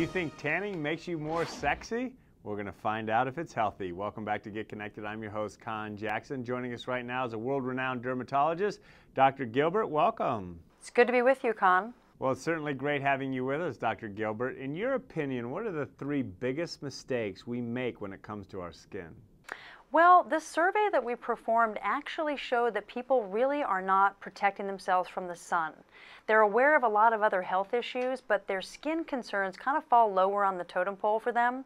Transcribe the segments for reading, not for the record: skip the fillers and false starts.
you think tanning makes you more sexy? We're going to find out if it's healthy. Welcome back to Get Connected. I'm your host, Conn Jackson. Joining us right now is a world-renowned dermatologist, Dr. Gilbert. Welcome. It's good to be with you, Conn. Well, it's certainly great having you with us, Dr. Gilbert. In your opinion, what are the 3 biggest mistakes we make when it comes to our skin? Well, this survey that we performed actually showed that people really are not protecting themselves from the sun. They're aware of a lot of other health issues, but their skin concerns kind of fall lower on the totem pole for them.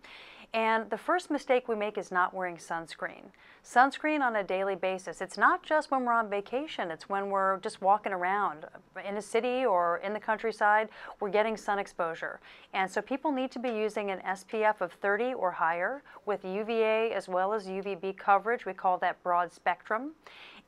And the first mistake we make is not wearing sunscreen. Sunscreen on a daily basis. It's not just when we're on vacation, it's when we're just walking around in a city or in the countryside, we're getting sun exposure. And so people need to be using an SPF of 30 or higher with UVA as well as UVB coverage. We call that broad spectrum.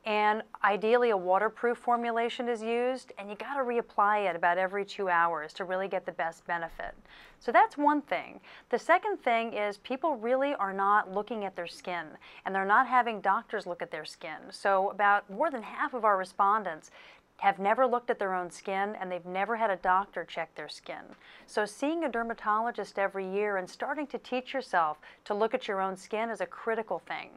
And ideally a waterproof formulation is used, and you got to reapply it about every 2 hours to really get the best benefit. So that's one thing. The second thing is people really are not looking at their skin, and they're not having doctors look at their skin. So about more than half of our respondents have never looked at their own skin, and they've never had a doctor check their skin. So seeing a dermatologist every year and starting to teach yourself to look at your own skin is a critical thing.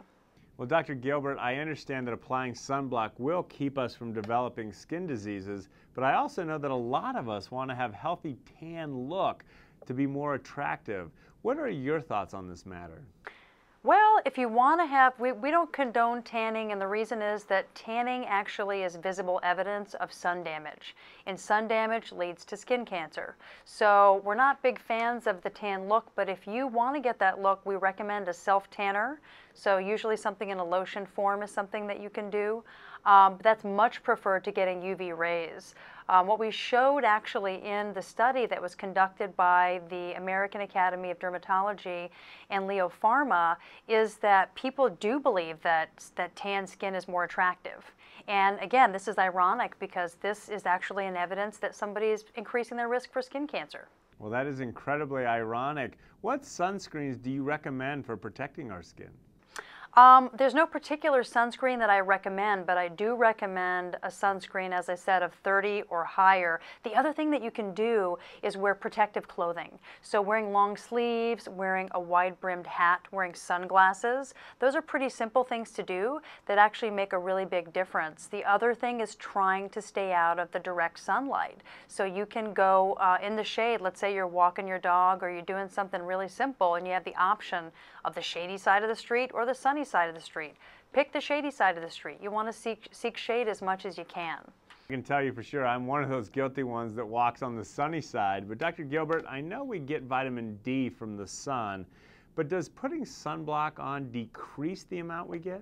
Well, Dr. Gilbert, I understand that applying sunblock will keep us from developing skin diseases, but I also know that a lot of us want to have healthy tan look to be more attractive. What are your thoughts on this matter? Well, if you want to have, we don't condone tanning, and the reason is that tanning actually is visible evidence of sun damage, and sun damage leads to skin cancer. So we're not big fans of the tan look, but if you want to get that look, we recommend a self-tanner. So usually something in a lotion form is something that you can do. But that's much preferred to getting UV rays. What we showed actually in the study that was conducted by the American Academy of Dermatology and Leo Pharma is that people do believe that tan skin is more attractive. And again, this is ironic because this is actually an evidence that somebody is increasing their risk for skin cancer. Well, that is incredibly ironic. What sunscreens do you recommend for protecting our skin? There's no particular sunscreen that I recommend, but I do recommend a sunscreen, as I said, of 30 or higher. The other thing that you can do is wear protective clothing. So wearing long sleeves, wearing a wide-brimmed hat, wearing sunglasses. Those are pretty simple things to do that actually make a really big difference. The other thing is trying to stay out of the direct sunlight. So you can go in the shade. Let's say you're walking your dog or you're doing something really simple and you have the option of the shady side of the street or the sunny side of the street. Pick the shady side of the street. You want to seek shade as much as you can. I can tell you for sure I'm one of those guilty ones that walks on the sunny side. But Dr. Gilbert, I know we get vitamin D from the sun, but does putting sunblock on decrease the amount we get?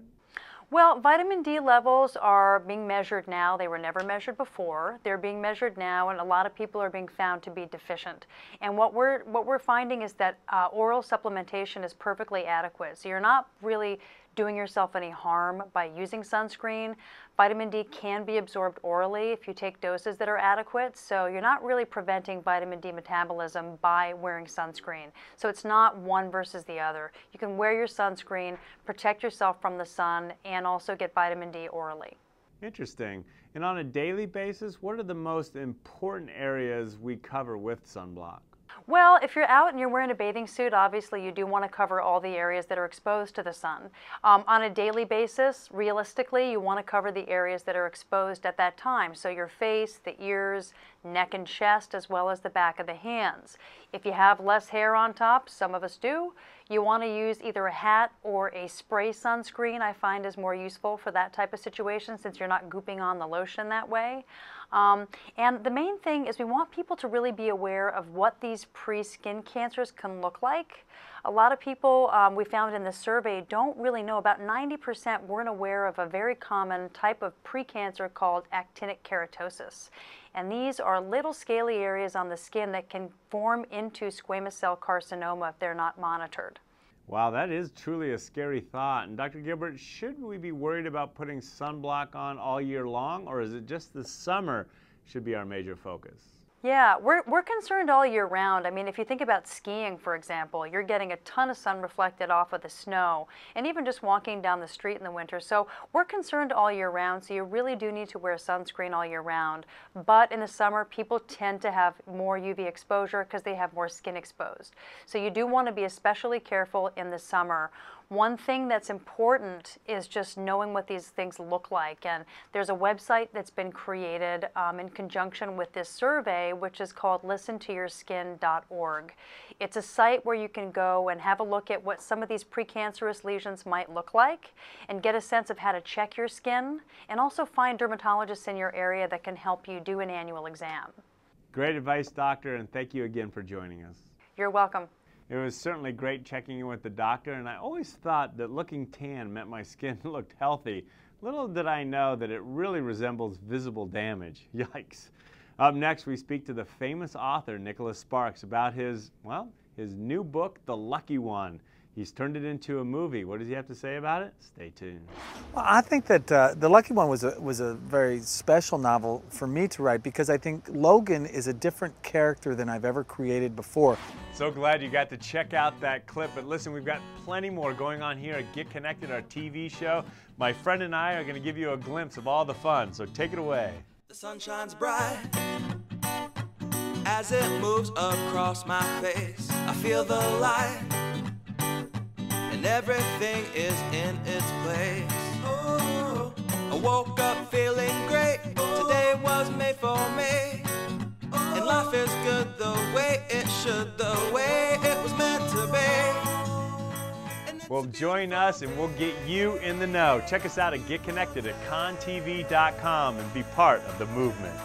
Well, vitamin D levels are being measured now. They were never measured before. They're being measured now, and a lot of people are being found to be deficient. And what we're finding is that oral supplementation is perfectly adequate. So you're not really doing yourself any harm by using sunscreen. Vitamin D can be absorbed orally if you take doses that are adequate, so you're not really preventing vitamin D metabolism by wearing sunscreen. So it's not one versus the other. You can wear your sunscreen, protect yourself from the sun, and also get vitamin D orally. Interesting. And on a daily basis, what are the most important areas we cover with sunblock? Well, if you're out and you're wearing a bathing suit, obviously you do want to cover all the areas that are exposed to the sun. On a daily basis, realistically, you want to cover the areas that are exposed at that time. So your face, the ears, neck and chest, as well as the back of the hands. If you have less hair on top, some of us do, you want to use either a hat or a spray sunscreen. I find is more useful for that type of situation since you're not gooping on the lotion that way. And the main thing is we want people to really be aware of what these pre-skin cancers can look like. A lot of people we found in this survey don't really know. About 90% weren't aware of a very common type of pre-cancer called actinic keratosis. And these are little scaly areas on the skin that can form into squamous cell carcinoma if they're not monitored. Wow, that is truly a scary thought. And Dr. Gilbert, should we be worried about putting sunblock on all year long, or is it just the summer should be our major focus? Yeah, we're concerned all year round. I mean, if you think about skiing, for example, you're getting a ton of sun reflected off of the snow, and even just walking down the street in the winter. So we're concerned all year round, so you really do need to wear sunscreen all year round. But in the summer, people tend to have more UV exposure because they have more skin exposed. So you do want to be especially careful in the summer. One thing that's important is just knowing what these things look like. And there's a website that's been created in conjunction with this survey, which is called listentoyourskin.org. It's a site where you can go and have a look at what some of these precancerous lesions might look like and get a sense of how to check your skin, and also find dermatologists in your area that can help you do an annual exam. Great advice, doctor, and thank you again for joining us. You're welcome. It was certainly great checking in with the doctor, and I always thought that looking tan meant my skin looked healthy. Little did I know that it really resembles visible damage. Yikes. Up next, we speak to the famous author, Nicholas Sparks, about his new book, The Lucky One. He's turned it into a movie. What does he have to say about it? Stay tuned. Well, I think that The Lucky One was a very special novel for me to write, because I think Logan is a different character than I've ever created before. So glad you got to check out that clip. But listen, we've got plenty more going on here at Get Connected, our TV show. My friend and I are going to give you a glimpse of all the fun, so take it away. The sun shines bright as it moves across my face. I feel the light, and everything is in its place. Oh, I woke up feeling great. Today was made for me, and life is good the way it should, the way it was meant to be. Well, join us and we'll get you in the know. Check us out at Get Connected at conntv.com and be part of the movement.